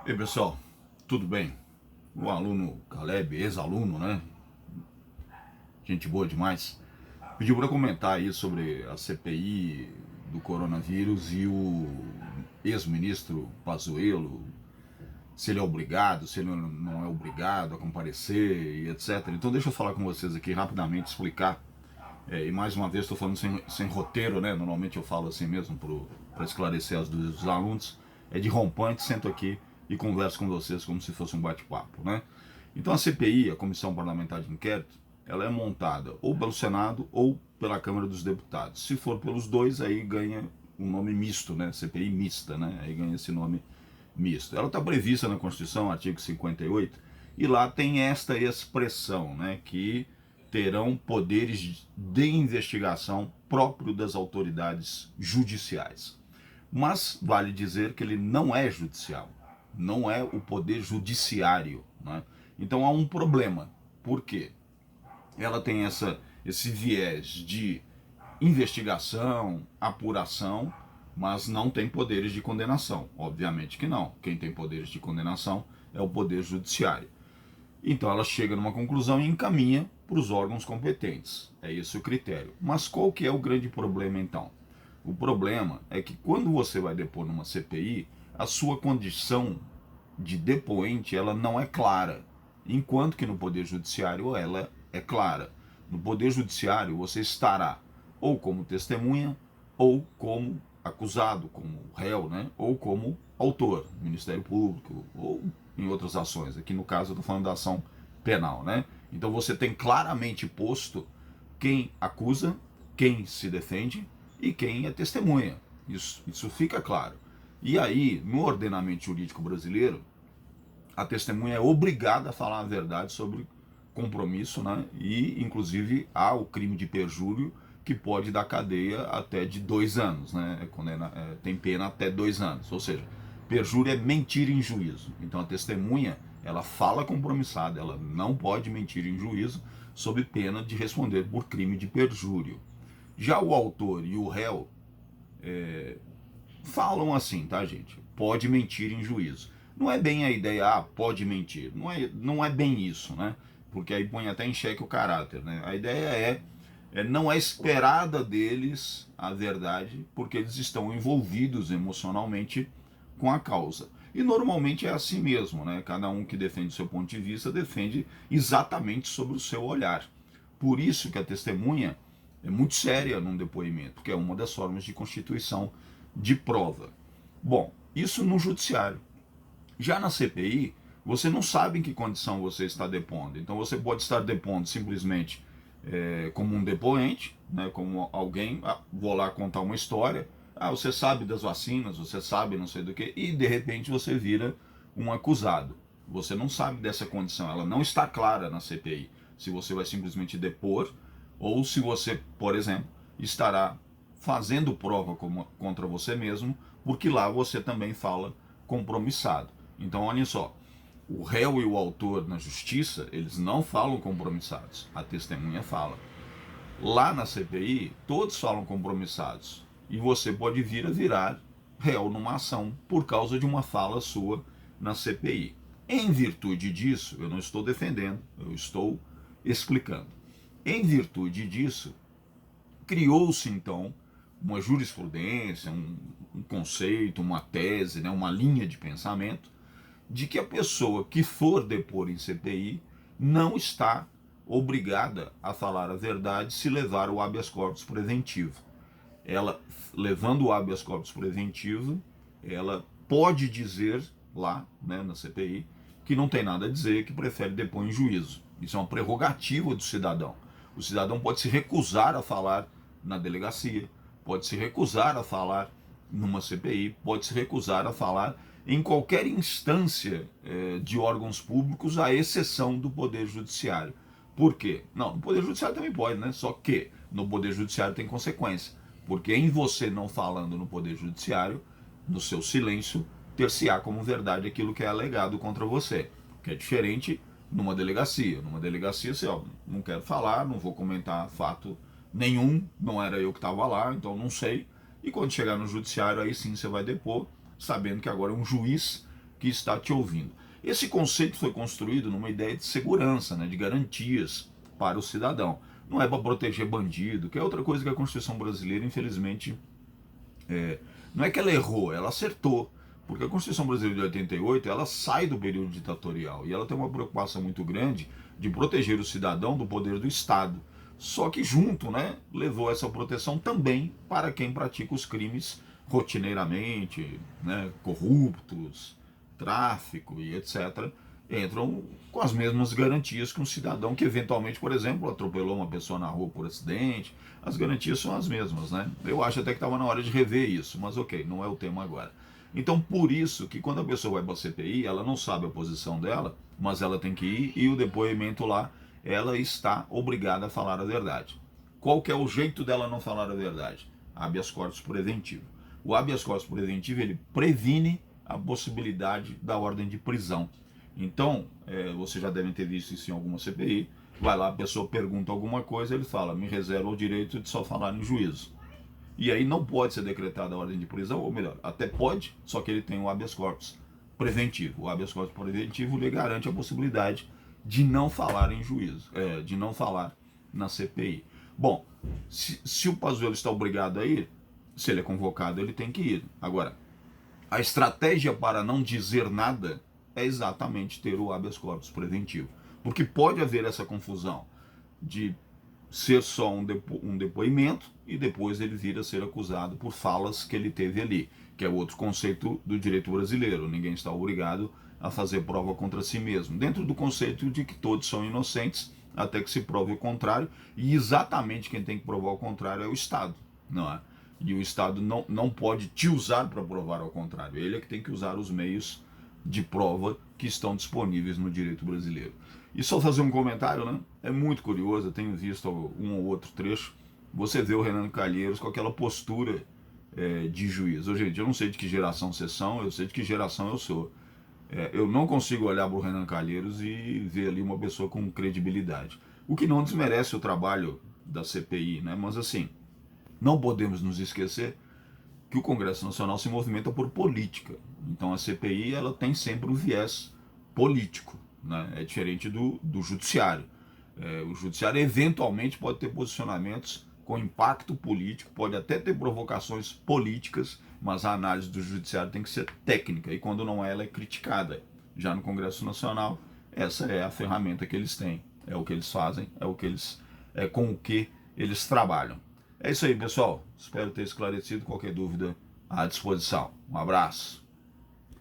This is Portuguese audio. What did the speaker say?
E aí, pessoal, tudo bem? O aluno Caleb, ex-aluno, né? Gente boa demais. Pediu para comentar aí sobre a CPI do coronavírus e o ex-ministro Pazuello, se ele é obrigado, se ele não é obrigado a comparecer e etc. Então deixa eu falar com vocês aqui rapidamente, explicar. E mais uma vez estou falando sem roteiro, né? Normalmente eu falo assim mesmo para esclarecer as dúvidas dos alunos. É de rompante, sento aqui e converso com vocês como se fosse um bate-papo, né? Então a CPI, a Comissão Parlamentar de Inquérito, ela é montada ou pelo Senado ou pela Câmara dos Deputados. Se for pelos dois, aí ganha um nome misto, né? CPI mista, né? Aí ganha esse nome misto. Ela está prevista na Constituição, artigo 58, e lá tem esta expressão, né? Que terão poderes de investigação próprio das autoridades judiciais. Mas vale dizer que ele não é judicial, não é o poder judiciário, né? Então há um problema. Por quê? Ela tem esse viés de investigação, apuração, mas não tem poderes de condenação. Obviamente que não. Quem tem poderes de condenação é o poder judiciário. Então ela chega numa conclusão e encaminha para os órgãos competentes. É esse o critério. Mas qual que é o grande problema então? O problema é que quando você vai depor numa CPI, a sua condição de depoente ela não é clara, enquanto que no Poder Judiciário ela é clara. No Poder Judiciário você estará ou como testemunha, ou como acusado, como réu, né? Ou como autor, Ministério Público, ou em outras ações. Aqui no caso eu estou falando da ação penal, né? Então você tem claramente posto quem acusa, quem se defende e quem é testemunha. Isso fica claro. E aí, no ordenamento jurídico brasileiro, a testemunha é obrigada a falar a verdade sobre compromisso, né? E, inclusive, há o crime de perjúrio que pode dar cadeia até de 2 anos, né? Tem pena até 2 anos. Ou seja, perjúrio é mentir em juízo. Então, a testemunha, ela fala compromissada, ela não pode mentir em juízo sob pena de responder por crime de perjúrio. Já o autor e o réu falam assim, tá, gente? Pode mentir em juízo. Não é bem a ideia, pode mentir. Não é bem isso, né? Porque aí põe até em xeque o caráter, né? A ideia não é esperada deles a verdade, porque eles estão envolvidos emocionalmente com a causa. E normalmente é assim mesmo, né? Cada um que defende o seu ponto de vista defende exatamente sobre o seu olhar. Por isso que a testemunha é muito séria num depoimento, porque é uma das formas de constituição de prova. Bom, isso no judiciário. Já na CPI, você não sabe em que condição você está depondo. Então você pode estar depondo simplesmente como um depoente, né, como alguém, vou lá contar uma história, você sabe das vacinas, você sabe não sei do que, e de repente você vira um acusado. Você não sabe dessa condição, ela não está clara na CPI. Se você vai simplesmente depor, ou se você, por exemplo, estará fazendo prova contra você mesmo, porque lá você também fala compromissado. Então, olhem só, o réu e o autor na justiça, eles não falam compromissados, a testemunha fala. Lá na CPI, todos falam compromissados, e você pode vir a virar réu numa ação por causa de uma fala sua na CPI. Em virtude disso, eu não estou defendendo, eu estou explicando. Em virtude disso, criou-se então uma jurisprudência, um conceito, uma tese, né, uma linha de pensamento, de que a pessoa que for depor em CPI não está obrigada a falar a verdade se levar o habeas corpus preventivo. Ela, levando o habeas corpus preventivo, ela pode dizer lá, né, na CPI, que não tem nada a dizer, que prefere depor em juízo. Isso é uma prerrogativa do cidadão. O cidadão pode se recusar a falar na delegacia, pode se recusar a falar numa CPI, pode se recusar a falar em qualquer instância de órgãos públicos, à exceção do Poder Judiciário. Por quê? Não, no Poder Judiciário também pode, né? Só que no Poder Judiciário tem consequência. Porque em você não falando no Poder Judiciário, no seu silêncio, ter-se-á como verdade aquilo que é alegado contra você. Que é diferente numa delegacia. Numa delegacia, você, não quero falar, não vou comentar fato nenhum, não era eu que estava lá, então não sei. E quando chegar no judiciário, aí sim você vai depor, sabendo que agora um juiz que está te ouvindo. Esse conceito foi construído numa ideia de segurança, né, de garantias para o cidadão. Não é para proteger bandido, que é outra coisa que a Constituição brasileira, infelizmente, não é que ela errou, ela acertou. Porque a Constituição brasileira de 88, ela sai do período ditatorial e ela tem uma preocupação muito grande de proteger o cidadão do poder do Estado. Só que junto, né, levou essa proteção também para quem pratica os crimes rotineiramente, né, corruptos, tráfico e etc., entram com as mesmas garantias que um cidadão que eventualmente, por exemplo, atropelou uma pessoa na rua por acidente. As garantias são as mesmas, né? Eu acho até que estava na hora de rever isso, mas ok, não é o tema agora. Então, por isso que quando a pessoa vai para a CPI, ela não sabe a posição dela, mas ela tem que ir e o depoimento lá, ela está obrigada a falar a verdade. Qual que é o jeito dela não falar a verdade? Habeas corpus preventivo. O habeas corpus preventivo, ele previne a possibilidade da ordem de prisão. Então, vocês já devem ter visto isso em alguma CPI, vai lá, a pessoa pergunta alguma coisa, ele fala, me reserva o direito de só falar no juízo. E aí não pode ser decretada a ordem de prisão, ou melhor, até pode, só que ele tem o habeas corpus preventivo. O habeas corpus preventivo lhe garante a possibilidade de não falar em juízo, de não falar na CPI. Bom, se o Pazuello está obrigado a ir, se ele é convocado, ele tem que ir. Agora, a estratégia para não dizer nada é exatamente ter o habeas corpus preventivo. Porque pode haver essa confusão de ser só um depoimento e depois ele vir a ser acusado por falas que ele teve ali, que é outro conceito do direito brasileiro. Ninguém está obrigado a fazer prova contra si mesmo, dentro do conceito de que todos são inocentes até que se prove o contrário, e exatamente quem tem que provar o contrário é o Estado, não é? E o Estado não pode te usar para provar ao contrário, ele é que tem que usar os meios de prova que estão disponíveis no direito brasileiro. E só fazer um comentário, né? É muito curioso, eu tenho visto um ou outro trecho, você vê o Renan Calheiros com aquela postura de juiz. Gente, eu não sei de que geração vocês são, eu sei de que geração eu sou. Eu não consigo olhar para o Renan Calheiros e ver ali uma pessoa com credibilidade. O que não desmerece o trabalho da CPI, né? Mas assim, não podemos nos esquecer que o Congresso Nacional se movimenta por política. Então a CPI ela tem sempre um viés político, né? É diferente do judiciário. O judiciário eventualmente pode ter posicionamentos com impacto político, pode até ter provocações políticas, mas a análise do judiciário tem que ser técnica, e quando não é, ela é criticada. Já no Congresso Nacional, essa é a ferramenta que eles têm, é o que eles fazem, com o que eles trabalham. É isso aí, pessoal. Espero ter esclarecido. Qualquer dúvida à disposição. Um abraço.